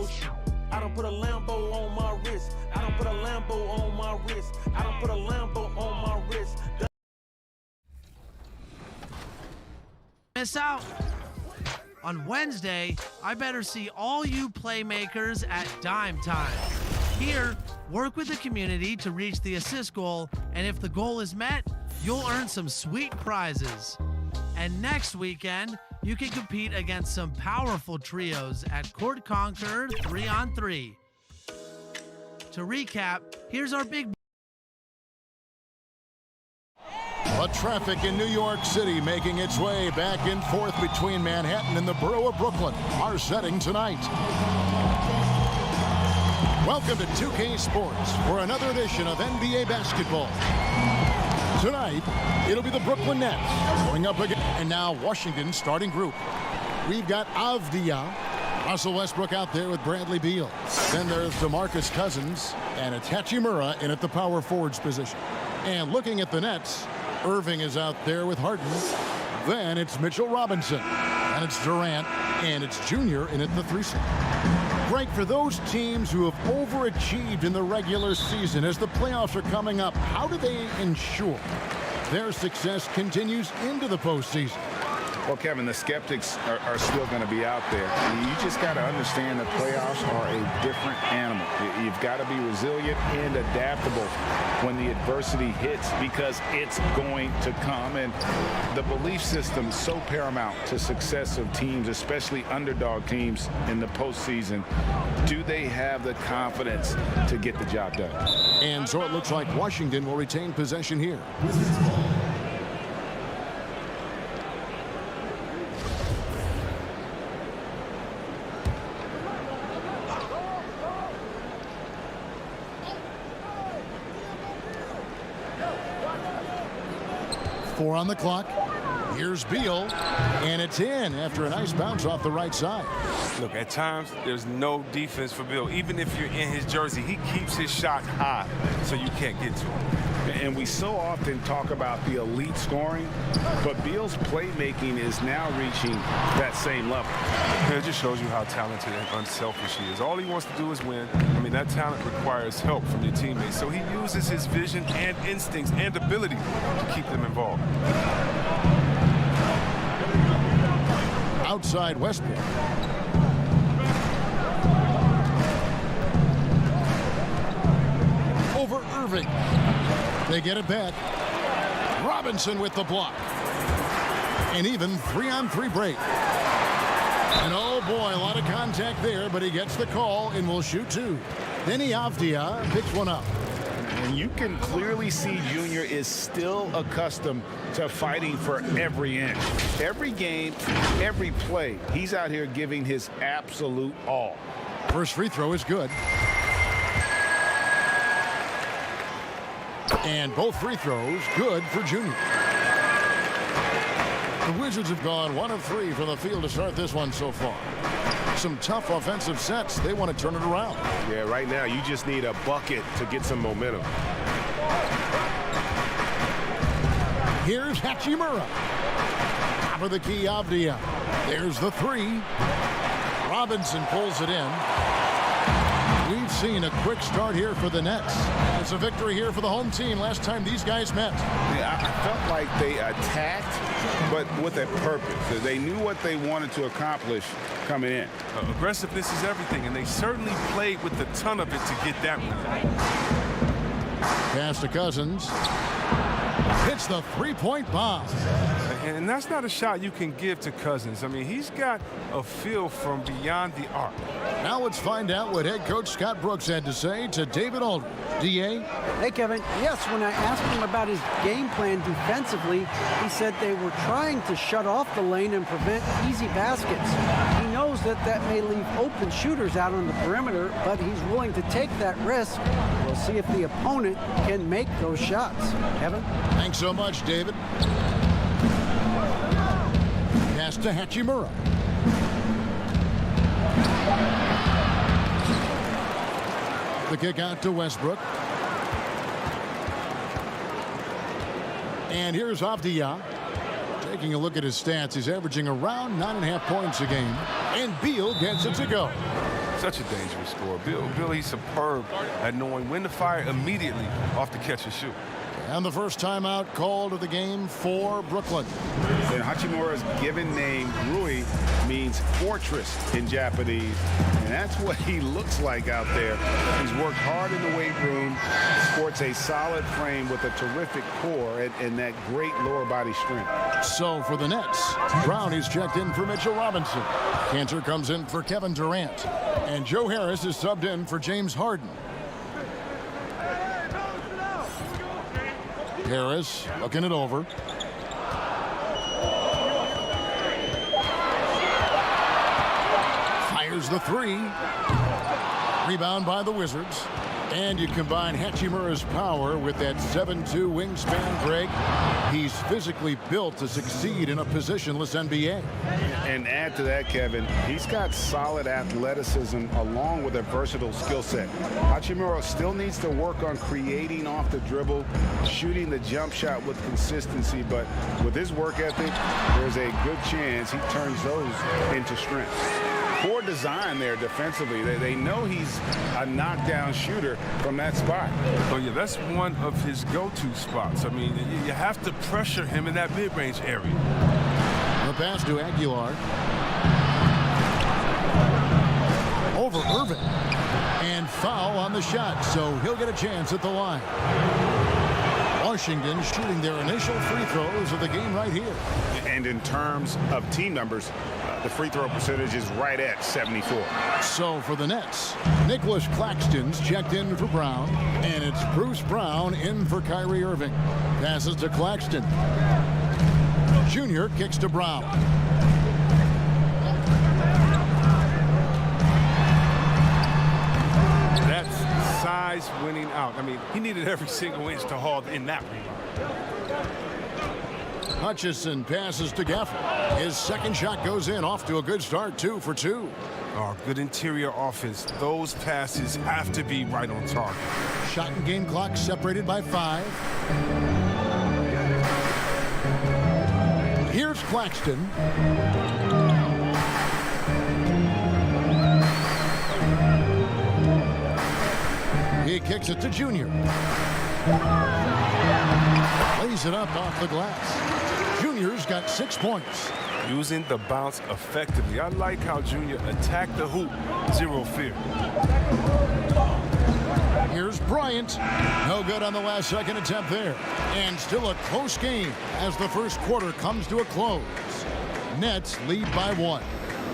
motion. I don't put a Lambo on my wrist. I don't put a Lambo on my wrist. I don't put a Lambo on my wrist. Miss out. On Wednesday, I better see all you playmakers at Dime Time. Here, work with the community to reach the assist goal, and if the goal is met, you'll earn some sweet prizes. And next weekend, you can compete against some powerful trios at Court Conqueror 3-on-3. To recap, here's our big... But traffic in New York City making its way back and forth between Manhattan and the borough of Brooklyn. Our setting tonight. Welcome to 2K Sports for another edition of NBA basketball. Tonight, it'll be the Brooklyn Nets going up again. And now Washington's starting group. We've got Avdija, Russell Westbrook out there with Bradley Beal. Then there's DeMarcus Cousins, and it's Hachimura in at the power forwards position. And looking at the Nets, Irving is out there with Harden. Then it's Mitchell Robinson. And it's Durant. And it's Junior in at the 3 slot. Greg, for those teams who have overachieved in the regular season, as the playoffs are coming up, how do they ensure their success continues into the postseason? Well, Kevin, the skeptics are still going to be out there. You just got to understand that playoffs are a different animal. You've got to be resilient and adaptable when the adversity hits, because it's going to come. And the belief system is so paramount to success of teams, especially underdog teams in the postseason. Do they have the confidence to get the job done? And so it looks like Washington will retain possession here. Four on the clock. Here's Beal, and it's in after a nice bounce off the right side. Look, at times, there's no defense for Beal. Even if you're in his jersey, he keeps his shot high so you can't get to him. And we so often talk about the elite scoring, but Beal's playmaking is now reaching that same level. It just shows you how talented and unselfish he is. All he wants to do is win. I mean, that talent requires help from your teammates. So he uses his vision and instincts and ability to keep them involved. Outside Westbrook. Over Irving. They get it back. Robinson with the block. And even 3-on-3 break. And oh boy, a lot of contact there, but he gets the call and will shoot two. Then Avdija picks one up. And you can clearly see Junior is still accustomed to fighting for every inch. Every game, every play, he's out here giving his absolute all. First free throw is good. And both free throws good for Junior. The Wizards have gone 1 of 3 from the field to start this one so far. Some tough offensive sets. They want to turn it around. Yeah, right now you just need a bucket to get some momentum. Here's Hachimura. Top of the key, Avdija. There's the 3. Robinson pulls it in. We've seen a quick start here for the Nets. It's a victory here for the home team last time these guys met. Yeah, I felt like they attacked, but with a purpose. They knew what they wanted to accomplish coming in. Aggressiveness is everything, and they certainly played with a ton of it to get that one. Pass to Cousins. Hits the three-point bomb. And that's not a shot you can give to Cousins. I mean, he's got a feel from beyond the arc. Now let's find out what head coach Scott Brooks had to say to David Aldridge. D.A.? Hey, Kevin. Yes, when I asked him about his game plan defensively, he said they were trying to shut off the lane and prevent easy baskets. He knows that that may leave open shooters out on the perimeter, but he's willing to take that risk. We'll see if the opponent can make those shots. Kevin? Thanks so much, David. Pass to Hachimura. The kick out to Westbrook. And here's Avdija. Taking a look at his stats, he's averaging around 9.5 points a game. And Beal gets it to go. Such a dangerous scorer. Bill, he's superb at knowing when to fire immediately off the catch and shoot. And the first timeout called of the game for Brooklyn. And Hachimura's given name, Rui, means fortress in Japanese. And that's what he looks like out there. He's worked hard in the weight room, sports a solid frame with a terrific core and that great lower body strength. So for the Nets, Brown is checked in for Mitchell Robinson. Cantor comes in for Kevin Durant. And Joe Harris is subbed in for James Harden. Harris looking it over. Fires the three. Rebound by the Wizards. And you combine Hachimura's power with that 7'2" wingspan, Greg. He's physically built to succeed in a positionless NBA. And add to that, Kevin, he's got solid athleticism along with a versatile skill set. Hachimura still needs to work on creating off the dribble, shooting the jump shot with consistency, but with his work ethic, there's a good chance he turns those into strengths. Poor design there defensively. They know he's a knockdown shooter from that spot. Oh, yeah, that's one of his go-to spots. I mean, you have to pressure him in that mid-range area. The pass to Aguilar. Over Irving. And foul on the shot, so he'll get a chance at the line. Washington shooting their initial free throws of the game right here. And in terms of team numbers, the free throw percentage is right at 74. So for the Nets, Nicholas Claxton's checked in for Brown, and it's Bruce Brown in for Kyrie Irving. Passes to Claxton. Junior kicks to Brown. That's size winning out. I mean, he needed every single inch to haul in that rebound. Hutchison passes to Gafford. His second shot goes in, off to a good start, 2 for 2. Oh, good interior offense. Those passes have to be right on target. Shot and game clock separated by 5. Here's Claxton. He kicks it to Junior. Lays it up off the glass. Junior's got 6 points. Using the bounce effectively. I like how Junior attacked the hoop. Zero fear. Here's Bryant. No good on the last second attempt there. And still a close game as the first quarter comes to a close. Nets lead by 1.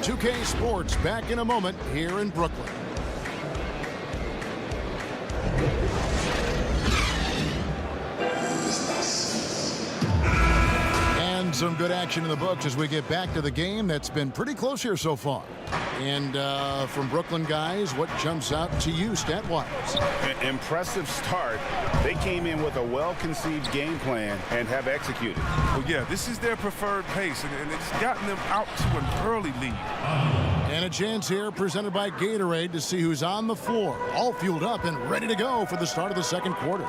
2K Sports back in a moment here in Brooklyn. And some good action in the books as we get back to the game that's been pretty close here so far. And from Brooklyn guys, what jumps out to you stat-wise? Impressive start. They came in with a well-conceived game plan and have executed. Well, yeah, this is their preferred pace, and it's gotten them out to an early lead. And a chance here presented by Gatorade to see who's on the floor, all fueled up and ready to go for the start of the second quarter.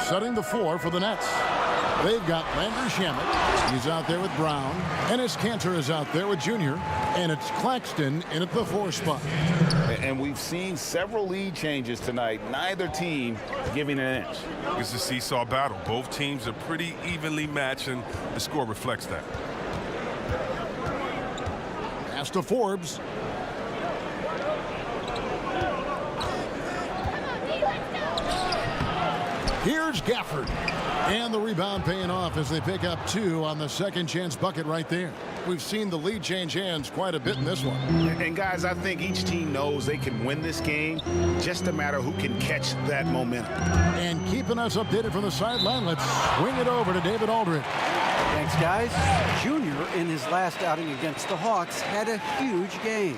Setting the floor for the Nets. They've got Landry Shamet. He's out there with Brown. Enes Kanter is out there with Junior. And it's Claxton in at the 4 spot. And we've seen several lead changes tonight. Neither team giving an inch. It's a seesaw battle. Both teams are pretty evenly matched, and the score reflects that. Pass to Forbes. Here's Gafford. And the rebound paying off as they pick up 2 on the second chance bucket right there. We've seen the lead change hands quite a bit in this one. And guys, I think each team knows they can win this game. Just a matter who can catch that momentum. And keeping us updated from the sideline, let's swing it over to David Aldridge. Thanks, guys. Junior, in his last outing against the Hawks, had a huge game.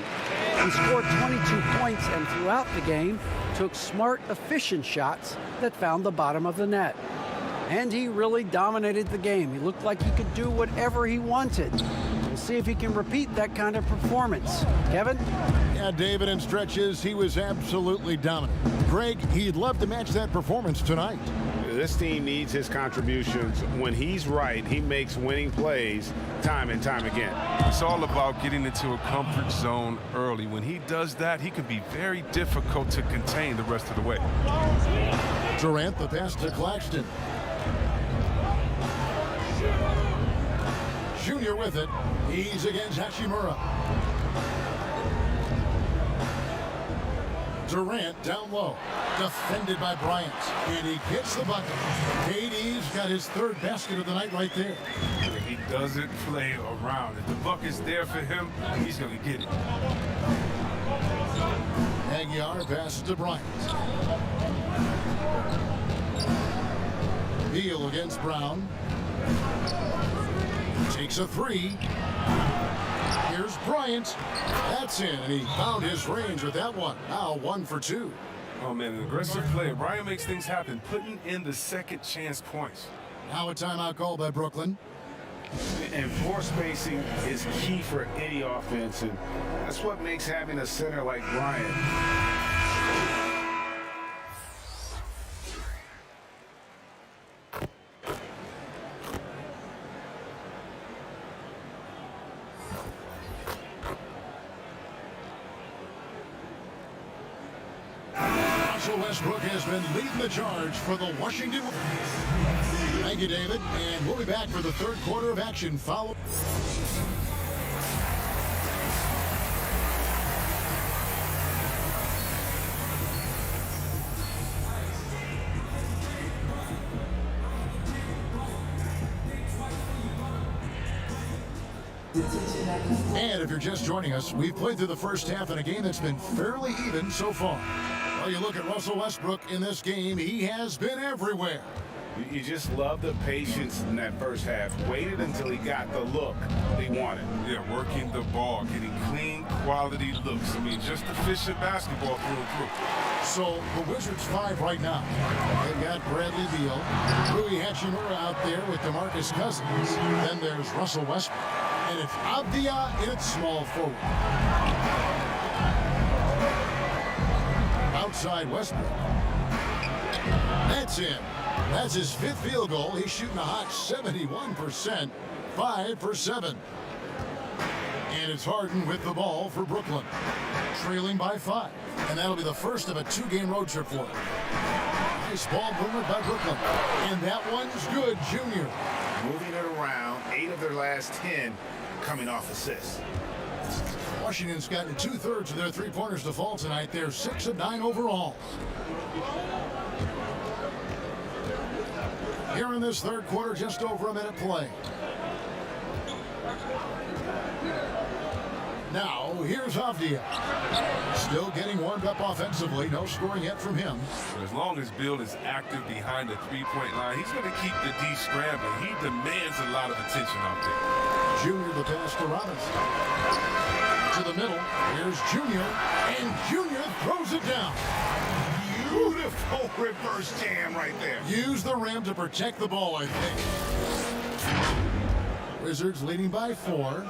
He scored 22 points and throughout the game took smart, efficient shots that found the bottom of the net. And he really dominated the game. He looked like he could do whatever he wanted. We'll see if he can repeat that kind of performance. Kevin? Yeah, David, in stretches, he was absolutely dominant. Greg, he'd love to match that performance tonight. This team needs his contributions. When he's right, he makes winning plays time and time again. It's all about getting into a comfort zone early. When he does that, he can be very difficult to contain the rest of the way. Durant, the pass to Claxton. Junior with it. He's against Hachimura. Durant down low. Defended by Bryant. And he gets the bucket. KD's got his third basket of the night right there. He doesn't play around. If the bucket's there for him, he's going to get it. Aguiar passes to Bryant. Beal against Brown. Takes a three. Here's Bryant. That's in, and he found his range with that one. Now 1 for 2. Oh, man, an aggressive player. Bryant makes things happen, putting in the second chance points. Now a timeout called by Brooklyn. And floor spacing is key for any offense, and that's what makes having a center like Bryant. Russell Westbrook has been leading the charge for the Washington. Thank you, David. And we'll be back for the third quarter of action. Follow. And if you're just joining us, we've played through the first half in a game that's been fairly even so far. Well, you look at Russell Westbrook in this game, he has been everywhere. You just love the patience in that first half. Waited until he got the look he wanted. Yeah, working the ball, getting clean, quality looks. I mean, just efficient basketball through and through. So the Wizards 5 right now. They've got Bradley Beal, Rui Hachimura out there with DeMarcus Cousins. Then there's Russell Westbrook. And it's Avdia in its small forward. Outside Westbrook. That's in. That's his 5th field goal. He's shooting a hot 71%, 5 for 7. And it's Harden with the ball for Brooklyn, trailing by 5. And that'll be the first of a 2-game road trip for him. Nice ball movement by Brooklyn. And that one's good, Junior. Moving it around, 8 of their last 10 coming off assists. Washington's gotten 2/3 of their three-pointers to fall tonight. They're 6 of 9 overall. Here in this third quarter, just over a minute play. Now, here's Avdia. Still getting warmed up offensively. No scoring yet from him. But as long as Bill is active behind the three-point line, he's going to keep the D scrambling. He demands a lot of attention out there. Junior the pass to Robinson. To the middle. Here's Junior. And Junior throws it down. Beautiful reverse jam right there. Use the rim to protect the ball, I think. Wizards leading by 4.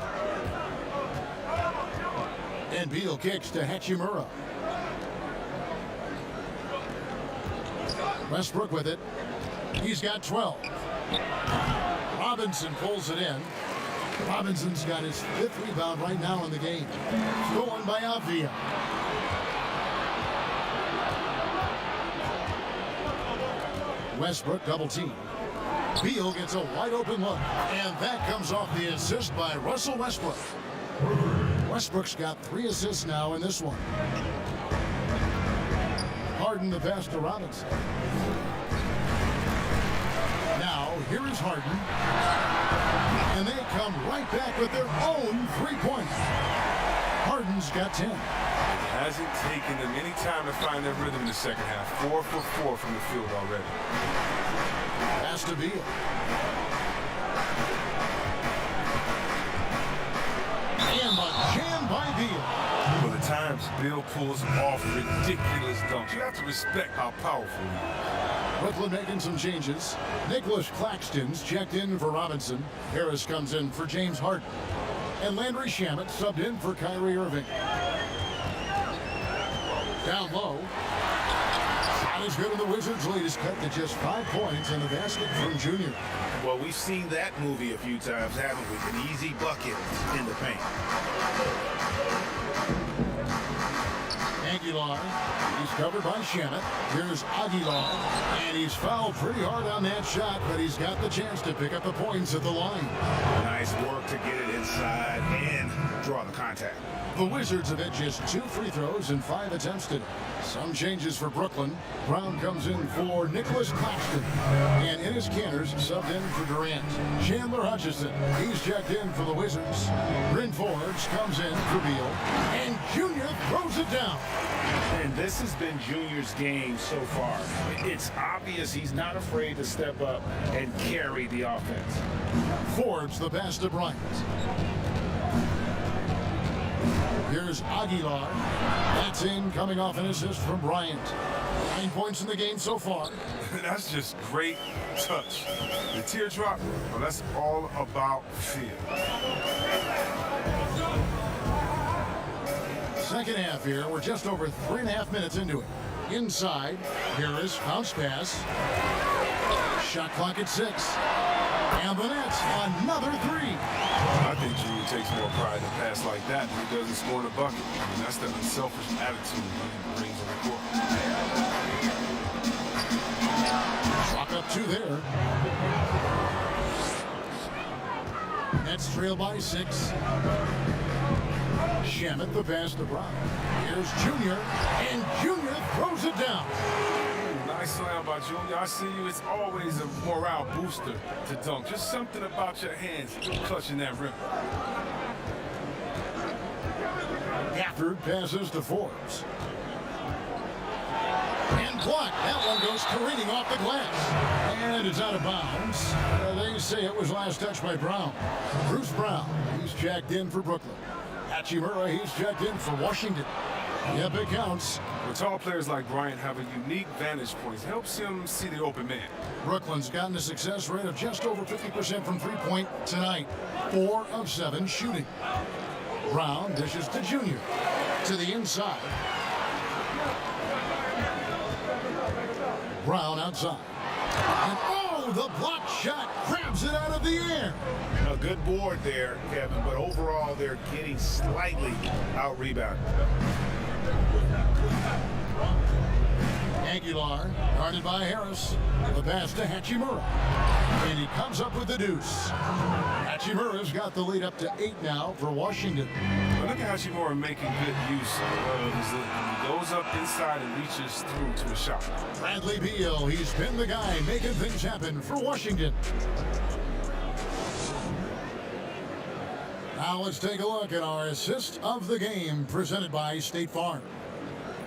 And Beal kicks to Hachimura. Westbrook with it. He's got 12. Robinson pulls it in. Robinson's got his 5th rebound right now in the game. Stolen by Avdia. Westbrook double team. Beal gets a wide open look. And that comes off the assist by Russell Westbrook. Westbrook's got 3 assists now in this one. Harden the pass to Robinson. Now, here is Harden. And they come right back with their own 3-pointer. Harden's got 10. It hasn't taken them any time to find their rhythm in the second half. 4 for 4 from the field already. Pass to Beal. And the jam by Beal. Well, the times Bill pulls off ridiculous dunks, you have to respect how powerful he is. Brooklyn making some changes. Nicholas Claxton's checked in for Robinson. Harris comes in for James Harden. And Landry Shamet subbed in for Kyrie Irving. Down low. Shot is good, and the Wizards' lead is cut to just 5 points in the basket from Junior. Well, we've seen that movie a few times, haven't we? An easy bucket in the paint. Aguilar, he's covered by Shamet. Here's Aguilar, and he's fouled pretty hard on that shot, but he's got the chance to pick up the points at the line. Nice work to get it inside and draw the contact. The Wizards have had just 2 free throws and 5 attempts today. Some changes for Brooklyn. Brown comes in for Nicholas Claxton. And Enes Kanter subbed in for Durant. Chandler Hutchison, he's checked in for the Wizards. Bryn Forbes comes in for Beal. And Junior throws it down. And this has been Junior's game so far. It's obvious he's not afraid to step up and carry the offense. Forbes the pass to Bryant. Here's Aguilar. That's in, coming off an assist from Bryant. 9 points in the game so far. That's just great touch. The teardrop, well, that's all about feel. Second half here. We're just over 3.5 minutes into it. Inside, Harris, bounce pass. Shot clock at 6. And the Nets, another 3. I think Junior takes more pride in a pass like that than he does in scoring a bucket. I mean, that's the unselfish attitude he brings on the court. Clock up 2 there. Nets trail by 6. Shamet the pass to Brown. Here's Junior, and Junior throws it down. Nice slam by Junior. I see you. It's always a morale booster to dunk. Just something about your hands clutching that rim. Gafford passes to Forbes. And blocked. That one goes careening off the glass. And it's out of bounds. They say it was last touched by Brown. Bruce Brown, he's checked in for Brooklyn. Hachimura, he's checked in for Washington. Yep, it counts. When tall players like Bryant have a unique vantage point, it helps him see the open man. Brooklyn's gotten a success rate of just over 50% from three-point tonight. 4 of 7 shooting. Brown dishes to Junior. To the inside. Brown outside. And oh, the block shot grabs it out of the air. A good board there, Kevin, but overall they're getting slightly out-rebounded. Aguilar, guarded by Harris. The pass to Hachimura. And he comes up with the deuce. Hachimura's got the lead up to 8 now for Washington. But look at Hachimura making good use of his look. He goes up inside and reaches through to a shot. Bradley Beal, he's been the guy making things happen for Washington. Now let's take a look at our assist of the game presented by State Farm.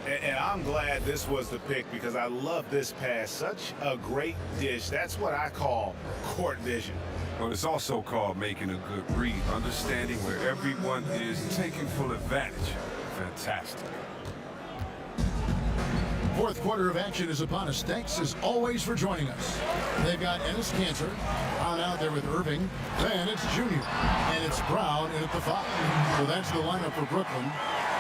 And I'm glad this was the pick because I love this pass. Such a great dish. That's what I call court vision. But it's also called making a good read, understanding where everyone is, taking full advantage. Fantastic. Fourth quarter of action is upon us. Thanks as always for joining us. They've got Enes Kanter on out there with Irving. Then it's Junior. And it's Brown in at the 5. So that's the lineup for Brooklyn.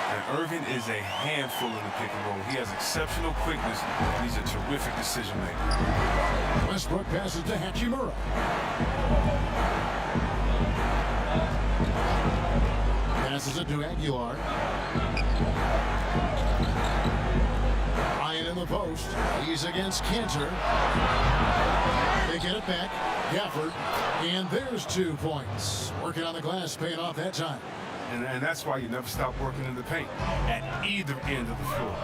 And Irving is a handful in the pick and roll. He has exceptional quickness, and he's a terrific decision maker. Westbrook passes to Hachimura. Passes it to Aguilar. Ryan in the post. He's against Kanter. They get it back. Gafford. And there's 2 points. Working on the glass, paying off that time. And that's why you never stop working in the paint at either end of the floor.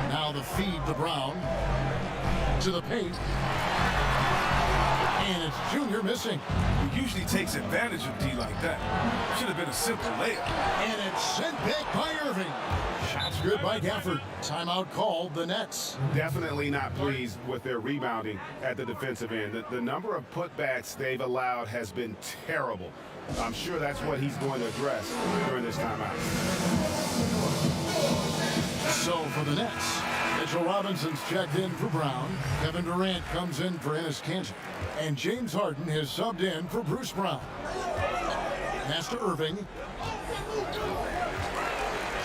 Now the feed to Brown. To the paint. And it's Junior missing. He usually takes advantage of D like that. Should have been a simple layup. And it's sent back by Irving. Shots good by Gafford. Timeout called the Nets. Definitely not pleased with their rebounding at the defensive end. The number of putbacks they've allowed has been terrible. I'm sure that's what he's going to address during this timeout. So for the Nets, Mitchell Robinson's checked in for Brown. Kevin Durant comes in for Enes Kanter. And James Harden has subbed in for Bruce Brown. Pass to Irving.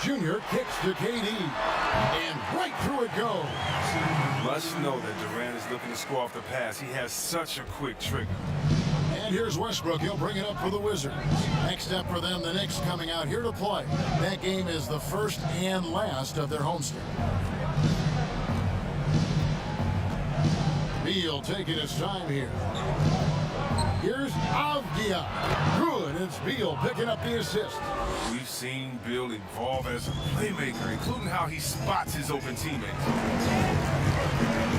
Junior kicks to KD. And right through it goes. Must know that Durant is looking to score off the pass. He has such a quick trigger. And here's Westbrook. He'll bring it up for the Wizards. Next up for them, the Knicks coming out here to play. That game is the first and last of their homestand. Beal taking his time here. Here's Avdia. Good. It's Beal picking up the assist. We've seen Beal evolve as a playmaker, including how he spots his open teammates.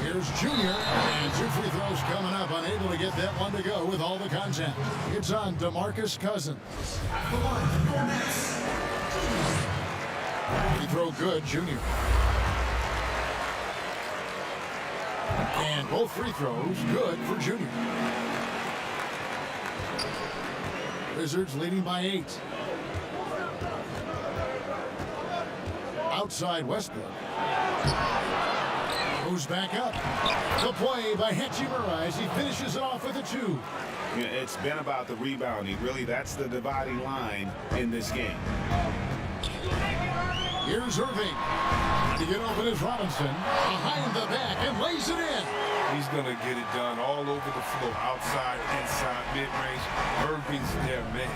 Here's Junior, and 2 free throws coming up. Unable to get that one to go with all the contact. It's on DeMarcus Cousins. Free throw good, Junior. And both free throws good for Junior. Wizards leading by 8. Outside Westbrook. Goes back up. The play by Hachimura as he finishes it off with a 2. Yeah, it's been about the rebounding. Really, that's the dividing line in this game. Here's Irving. To get open is Robinson. Behind the back and lays it in. He's going to get it done all over the floor, outside, inside, mid-range. Irving's their man.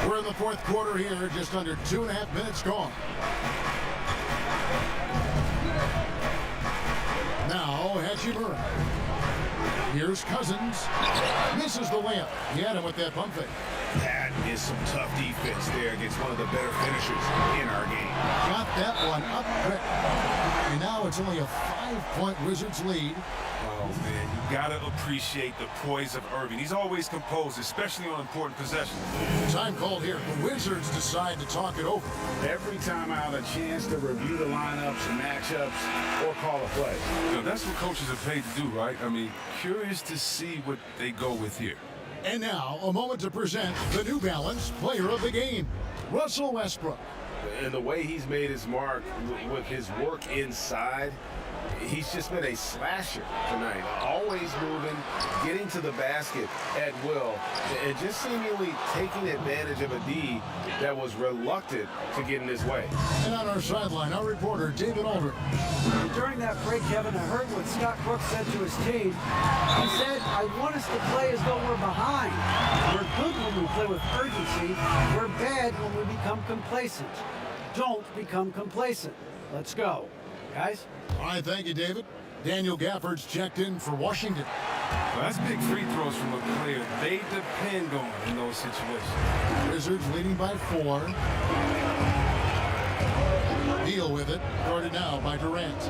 We're in the fourth quarter here, just under 2.5 minutes gone. Now, Hachimura. Here's Cousins. Misses the layup. He had him with that pump fake. That is some tough defense there against one of the better finishers in our game. Got that one up quick. And now it's only a 5-point Wizards lead. Oh, man, you got to appreciate the poise of Irving. He's always composed, especially on important possessions. Time called here. The Wizards decide to talk it over. Every time I have a chance to review the lineups, matchups, or call a play. You know, that's what coaches are paid to do, right? I mean, curious to see what they go with here. And now, a moment to present the New Balance Player of the Game, Russell Westbrook. And the way he's made his mark with his work inside, he's just been a slasher tonight. Always moving, getting to the basket at will, and just seemingly taking advantage of a D that was reluctant to get in his way. And on our sideline, our reporter, David Aldridge. During that break, Kevin, I heard what Scott Brooks said to his team. He said, I want us to play as though we're behind. We're good when we play with urgency. We're bad when we become complacent. Don't become complacent. Let's go. Guys? All right, thank you, David. Daniel Gafford's checked in for Washington. Well, that's big free throws from a player they depend on in those situations. Wizards leading by 4. Deal with it. Guarded now by Durant.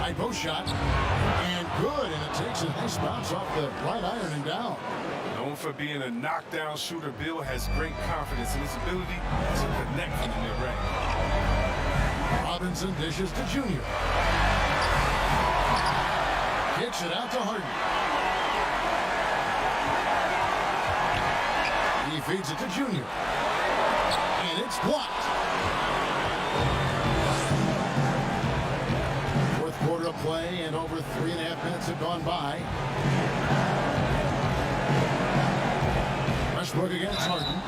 High post shot. And good. And it takes a nice bounce off the right iron and down. Known for being a knockdown shooter, Bill has great confidence in his ability to connect from the mid-range. Robinson dishes to Junior. Kicks it out to Harden. He feeds it to Junior. And it's blocked. Fourth quarter of play, and over 3.5 minutes have gone by. Westbrook against Harden.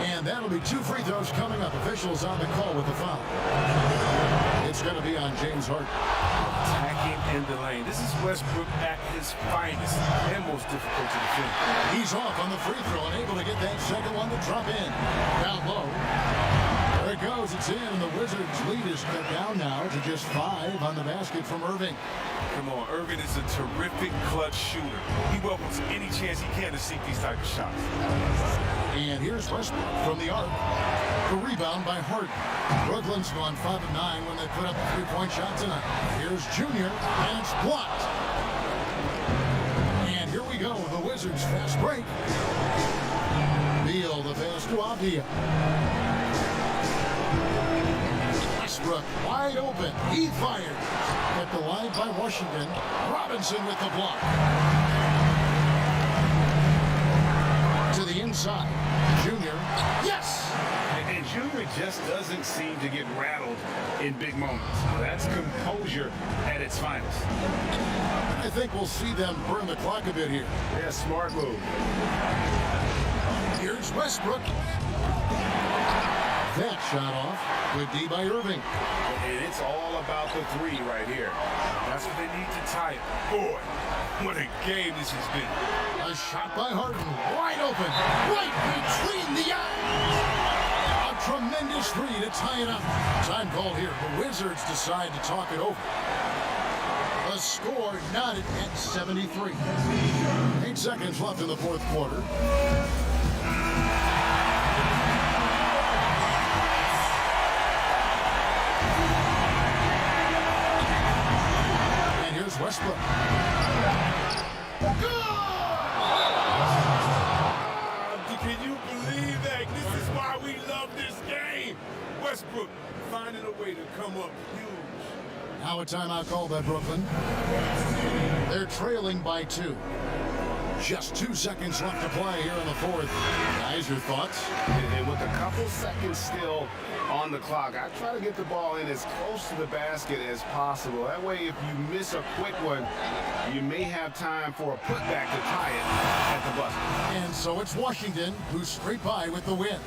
And that'll be 2 free throws coming up. Officials on the call with the foul. It's going to be on James Harden. Attacking in the lane. This is Westbrook at his finest and most difficult to defend. He's off on the free throw and able to get that second one to drop in. Down low. There it goes. It's in, and the Wizards' lead is cut down now to just 5 on the basket from Irving. Come on, Irving is a terrific clutch shooter. He welcomes any chance he can to seek these type of shots. And here's Westbrook from the arc. The rebound by Harden. Brooklyn's gone 5 of 9 when they put up a 3-point shot tonight. Here's Junior, and it's blocked. And here we go, the Wizards' fast break. Beal, the pass to Avdia. Westbrook wide open. He fires. Kept alive by Washington. Robinson with the block. To the inside. Junior. Yes! And Junior just doesn't seem to get rattled in big moments. That's composure at its finest. I think we'll see them burn the clock a bit here. Yeah, smart move. Here's Westbrook. That shot off. Good D by Irving. And it's all about the three right here. That's what they need to tie it. Boy, what a game this has been. A shot by Harden. Wide open. Right between the eyes. A tremendous three to tie it up. Time called here. The Wizards decide to talk it over. The score knotted at 73. 8 seconds left in the fourth quarter. And here's Westbrook. Can you believe that? This is why we love this game. Westbrook finding a way to come up huge. Now a timeout called by Brooklyn. They're trailing by 2. Just 2 seconds left to play here in the fourth. Guys, your thoughts? And with a couple seconds still on the clock, I try to get the ball in as close to the basket as possible. That way, if you miss a quick one, you may have time for a putback to tie it at the buzzer. And so it's Washington who scrape by with the win.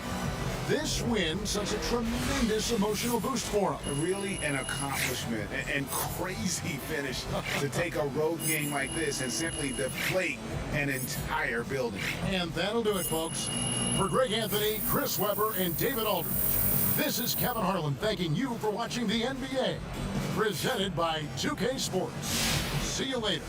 This win sends a tremendous emotional boost for them. Really an accomplishment and crazy finish to take a road game like this and simply deflate an entire building. And that'll do it, folks. For Greg Anthony, Chris Webber, and David Aldridge, this is Kevin Harlan thanking you for watching the NBA, presented by 2K Sports. See you later.